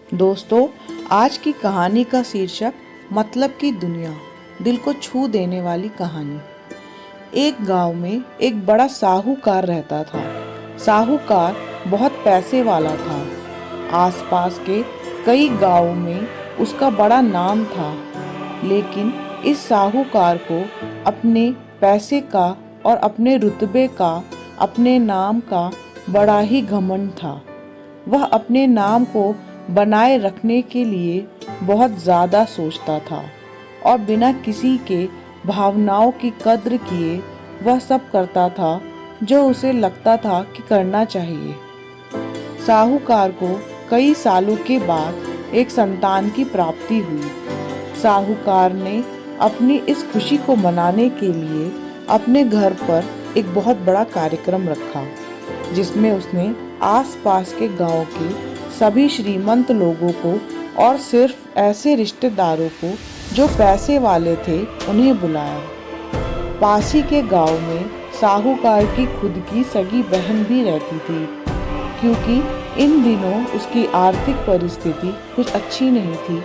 दोस्तों, आज की कहानी का शीर्षक मतलब की दुनिया, दिल को छू देने वाली कहानी। एक गांव में एक बड़ा साहूकार रहता था। साहूकार बहुत पैसे वाला था। आसपास के कई गांवों में उसका बड़ा नाम था, लेकिन इस साहूकार को अपने पैसे का और अपने रुतबे का, अपने नाम का बड़ा ही घमंड था। वह अपने नाम को बनाए रखने के लिए बहुत ज़्यादा सोचता था और बिना किसी के भावनाओं की कद्र किए वह सब करता था जो उसे लगता था कि करना चाहिए। साहूकार को कई सालों के बाद एक संतान की प्राप्ति हुई। साहूकार ने अपनी इस खुशी को मनाने के लिए अपने घर पर एक बहुत बड़ा कार्यक्रम रखा, जिसमें उसने आसपास के गांव के सभी श्रीमंत लोगों को और सिर्फ ऐसे रिश्तेदारों को जो पैसे वाले थे उन्हें बुलाया। पास ही के गांव में साहूकार की खुद की सगी बहन भी रहती थी। क्योंकि इन दिनों उसकी आर्थिक परिस्थिति कुछ अच्छी नहीं थी,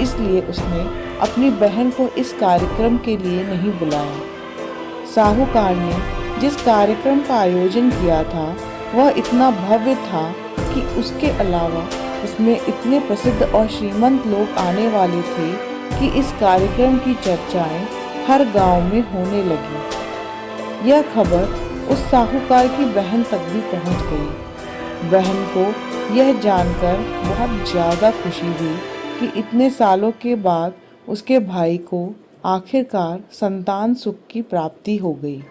इसलिए उसने अपनी बहन को इस कार्यक्रम के लिए नहीं बुलाया। साहूकार ने जिस कार्यक्रम का आयोजन किया था वह इतना भव्य था कि उसके अलावा उसमें इतने प्रसिद्ध और श्रीमंत लोग आने वाले थे कि इस कार्यक्रम की चर्चाएं हर गांव में होने लगी। यह खबर उस साहूकार की बहन तक भी पहुंच गई। बहन को यह जानकर बहुत ज़्यादा खुशी हुई कि इतने सालों के बाद उसके भाई को आखिरकार संतान सुख की प्राप्ति हो गई।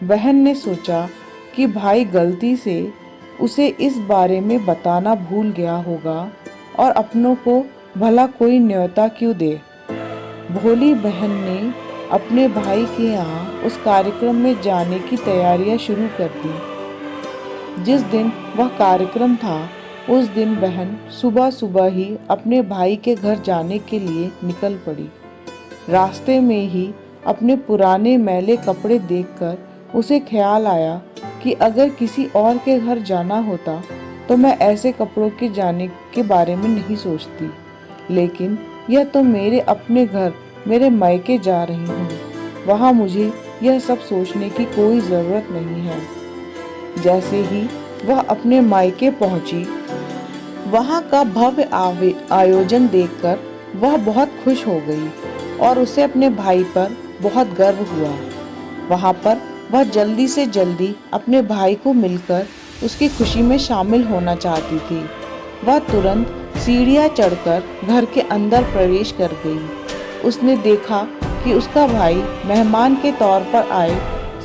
बहन ने सोचा कि भाई गलती से उसे इस बारे में बताना भूल गया होगा और अपनों को भला कोई न्योता क्यों दे। भोली बहन ने अपने भाई के यहाँ उस कार्यक्रम में जाने की तैयारियां शुरू कर दी। जिस दिन वह कार्यक्रम था उस दिन बहन सुबह सुबह ही अपने भाई के घर जाने के लिए निकल पड़ी। रास्ते में ही अपने पुराने मैले कपड़े देखकर उसे ख्याल आया कि अगर किसी और के घर जाना होता तो मैं ऐसे कपड़ों के जाने के बारे में नहीं सोचती, लेकिन यह तो मेरे अपने घर, मेरे मायके जा रही हूँ, वहाँ मुझे यह सब सोचने की कोई ज़रूरत नहीं है। जैसे ही वह अपने मायके पहुँची, वहाँ का भव्य आयोजन देखकर वह बहुत खुश हो गई और उसे अपने भाई पर बहुत गर्व हुआ। वहाँ पर वह जल्दी से जल्दी अपने भाई को मिलकर उसकी खुशी में शामिल होना चाहती थी। वह तुरंत सीढ़ियाँ चढ़कर घर के अंदर प्रवेश कर गई। उसने देखा कि उसका भाई मेहमान के तौर पर आए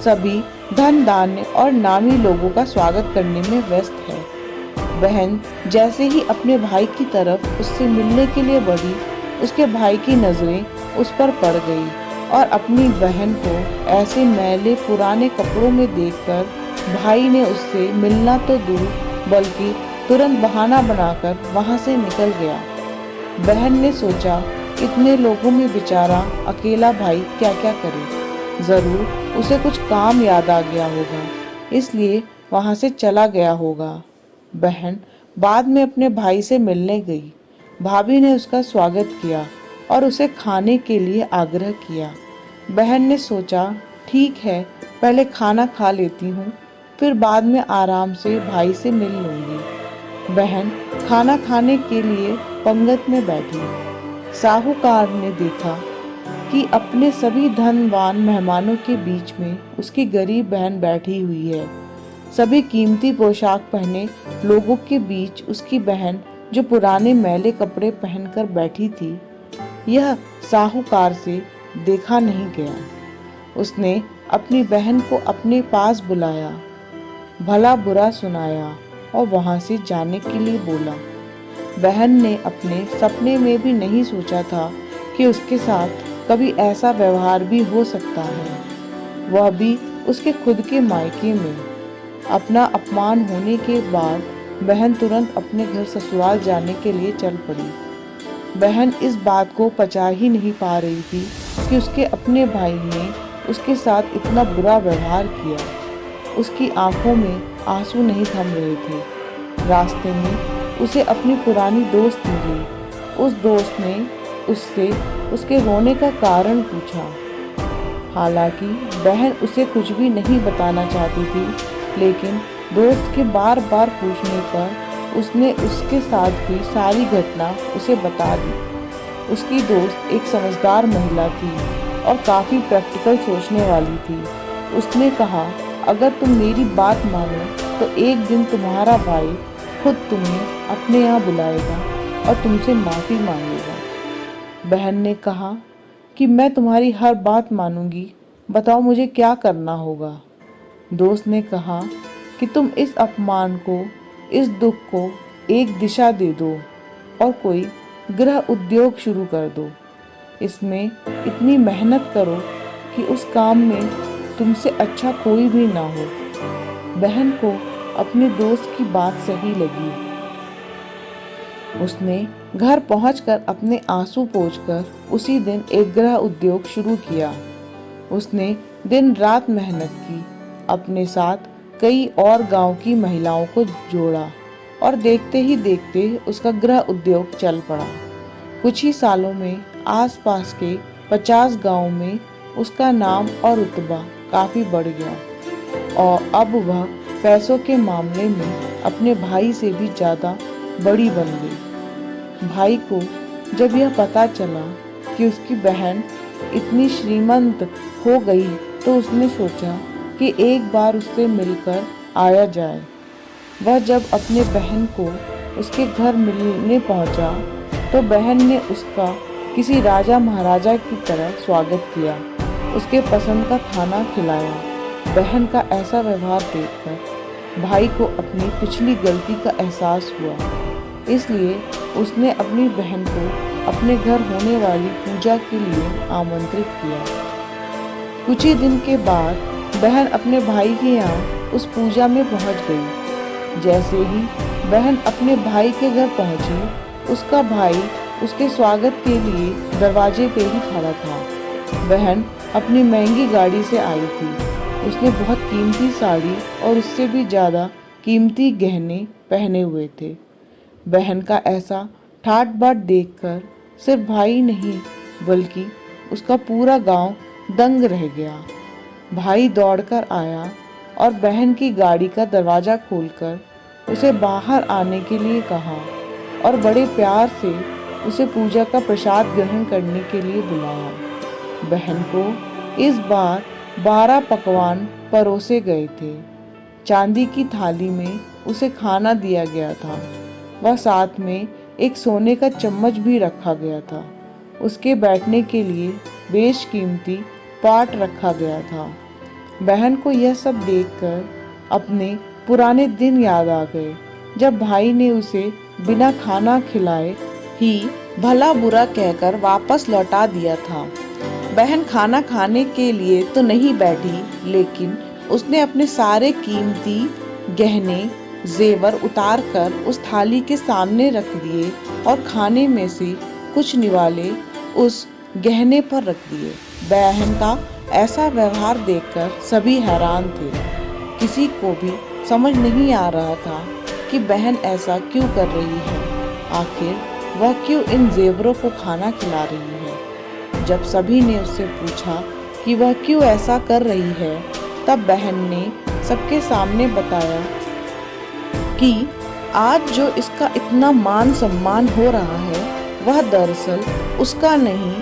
सभी धन धान्य और नामी लोगों का स्वागत करने में व्यस्त है। बहन जैसे ही अपने भाई की तरफ उससे मिलने के लिए बढ़ी, उसके भाई की नज़रें उस पर पड़ गई और अपनी बहन को ऐसे मैले पुराने कपड़ों में देखकर भाई ने उससे मिलना तो दूर बल्कि तुरंत बहाना बनाकर वहां से निकल गया। बहन ने सोचा, इतने लोगों में बेचारा अकेला भाई क्या क्या करे, ज़रूर उसे कुछ काम याद आ गया होगा, इसलिए वहां से चला गया होगा। बहन बाद में अपने भाई से मिलने गई। भाभी ने उसका स्वागत किया और उसे खाने के लिए आग्रह किया। बहन ने सोचा, ठीक है, पहले खाना खा लेती हूँ, फिर बाद में आराम से भाई से मिल लूँगी। बहन खाना खाने के लिए पंगत में बैठी। साहूकार ने देखा कि अपने सभी धनवान मेहमानों के बीच में उसकी गरीब बहन बैठी हुई है। सभी कीमती पोशाक पहने लोगों के बीच उसकी बहन जो पुराने मैले कपड़े पहनकर बैठी थी, यह साहूकार से देखा नहीं गया। उसने अपनी बहन को अपने पास बुलाया, भला बुरा सुनाया और वहां से जाने के लिए बोला। बहन ने अपने सपने में भी नहीं सोचा था कि उसके साथ कभी ऐसा व्यवहार भी हो सकता है, वह भी उसके खुद के मायके में। अपना अपमान होने के बाद बहन तुरंत अपने घर ससुराल जाने के लिए चल पड़ी। बहन इस बात को पचा ही नहीं पा रही थी कि उसके अपने भाई ने उसके साथ इतना बुरा व्यवहार किया। उसकी आंखों में आंसू नहीं थम रहे थे। रास्ते में उसे अपनी पुरानी दोस्त मिली। उस दोस्त ने उससे उसके रोने का कारण पूछा। हालांकि बहन उसे कुछ भी नहीं बताना चाहती थी, लेकिन दोस्त के बार बार पूछने पर उसने उसके साथ हुई सारी घटना उसे बता दी। उसकी दोस्त एक समझदार महिला थी और काफ़ी प्रैक्टिकल सोचने वाली थी। उसने कहा, अगर तुम मेरी बात मानो तो एक दिन तुम्हारा भाई खुद तुम्हें अपने यहाँ बुलाएगा और तुमसे माफ़ी मांगेगा। बहन ने कहा कि मैं तुम्हारी हर बात मानूंगी, बताओ मुझे क्या करना होगा। दोस्त ने कहा कि तुम इस अपमान को, इस दुख को एक दिशा दे दो और कोई गृह उद्योग शुरू कर दो। इसमें इतनी मेहनत करो कि उस काम में तुमसे अच्छा कोई भी ना हो। बहन को अपने दोस्त की बात सही लगी। उसने घर पहुंचकर अपने आंसू पोंछकर उसी दिन एक गृह उद्योग शुरू किया। उसने दिन रात मेहनत की, अपने साथ कई और गांव की महिलाओं को जोड़ा और देखते ही देखते उसका गृह उद्योग चल पड़ा। कुछ ही सालों में आसपास के 50 गांवों में उसका नाम और रुतबा काफ़ी बढ़ गया और अब वह पैसों के मामले में अपने भाई से भी ज़्यादा बड़ी बन गई। भाई को जब यह पता चला कि उसकी बहन इतनी श्रीमंत हो गई तो उसने सोचा कि एक बार उससे मिलकर आया जाए। वह जब अपने बहन को उसके घर मिलने पहुंचा तो बहन ने उसका किसी राजा महाराजा की तरह स्वागत किया, उसके पसंद का खाना खिलाया। बहन का ऐसा व्यवहार देखकर भाई को अपनी पिछली गलती का एहसास हुआ, इसलिए उसने अपनी बहन को अपने घर होने वाली पूजा के लिए आमंत्रित किया। कुछ ही दिन के बाद बहन अपने भाई के यहाँ उस पूजा में पहुँच गई। जैसे ही बहन अपने भाई के घर पहुँची, उसका भाई उसके स्वागत के लिए दरवाजे पे ही खड़ा था। बहन अपनी महंगी गाड़ी से आई थी। उसने बहुत कीमती साड़ी और उससे भी ज़्यादा कीमती गहने पहने हुए थे। बहन का ऐसा ठाट बाट देखकर सिर्फ भाई नहीं बल्कि उसका पूरा गांव दंग रह गया। भाई दौड़कर आया और बहन की गाड़ी का दरवाज़ा खोलकर उसे बाहर आने के लिए कहा और बड़े प्यार से उसे पूजा का प्रसाद ग्रहण करने के लिए बुलाया। बहन को इस बार 12 पकवान परोसे गए थे। चांदी की थाली में उसे खाना दिया गया था। वह साथ में एक सोने का चम्मच भी रखा गया था। उसके बैठने के लिए बेशकीमती पाट रखा गया था। बहन को यह सब देखकर अपने पुराने दिन याद आ गए, जब भाई ने उसे बिना खाना खिलाए ही भला बुरा कहकर वापस लौटा दिया था। बहन खाना खाने के लिए तो नहीं बैठी, लेकिन उसने अपने सारे कीमती गहने जेवर उतार कर उस थाली के सामने रख दिए और खाने में से कुछ निवाले उस गहने पर रख दिए। बहन का ऐसा व्यवहार देखकर सभी हैरान थे। किसी को भी समझ नहीं आ रहा था कि बहन ऐसा क्यों कर रही है। आखिर वह क्यों इन जेवरों को खाना खिला रही है। जब सभी ने उससे पूछा कि वह क्यों ऐसा कर रही है, तब बहन ने सबके सामने बताया कि आज जो इसका इतना मान सम्मान हो रहा है वह दरअसल उसका नहीं,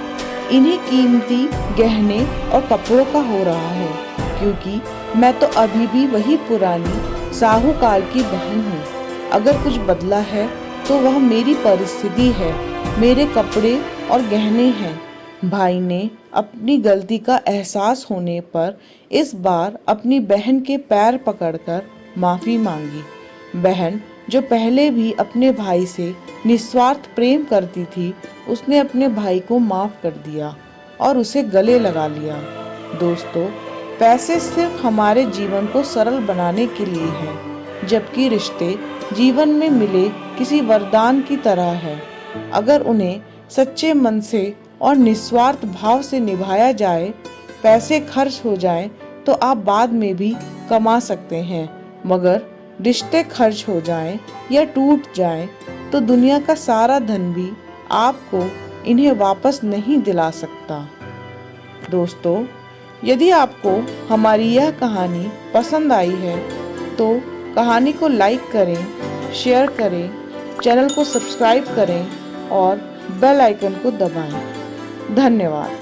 इन्हीं कीमती गहने और कपड़ों का हो रहा है, क्योंकि मैं तो अभी भी वही पुरानी साहूकार की बहन हूँ। अगर कुछ बदला है तो वह मेरी परिस्थिति है, मेरे कपड़े और गहने हैं। भाई ने अपनी गलती का एहसास होने पर इस बार अपनी बहन के पैर पकड़कर माफ़ी मांगी। बहन जो पहले भी अपने भाई से निस्वार्थ प्रेम करती थी, उसने अपने भाई को माफ़ कर दिया और उसे गले लगा लिया। दोस्तों, पैसे सिर्फ हमारे जीवन को सरल बनाने के लिए हैं, जबकि रिश्ते जीवन में मिले किसी वरदान की तरह है। अगर उन्हें सच्चे मन से और निस्वार्थ भाव से निभाया जाए, पैसे खर्च हो जाएं तो आप बाद में भी कमा सकते हैं, मगर रिश्ते खर्च हो जाएं या टूट जाएं तो दुनिया का सारा धन भी आपको इन्हें वापस नहीं दिला सकता। दोस्तों, यदि आपको हमारी यह कहानी पसंद आई है तो कहानी को लाइक करें, शेयर करें, चैनल को सब्सक्राइब करें और बेल आइकन को दबाएं। धन्यवाद।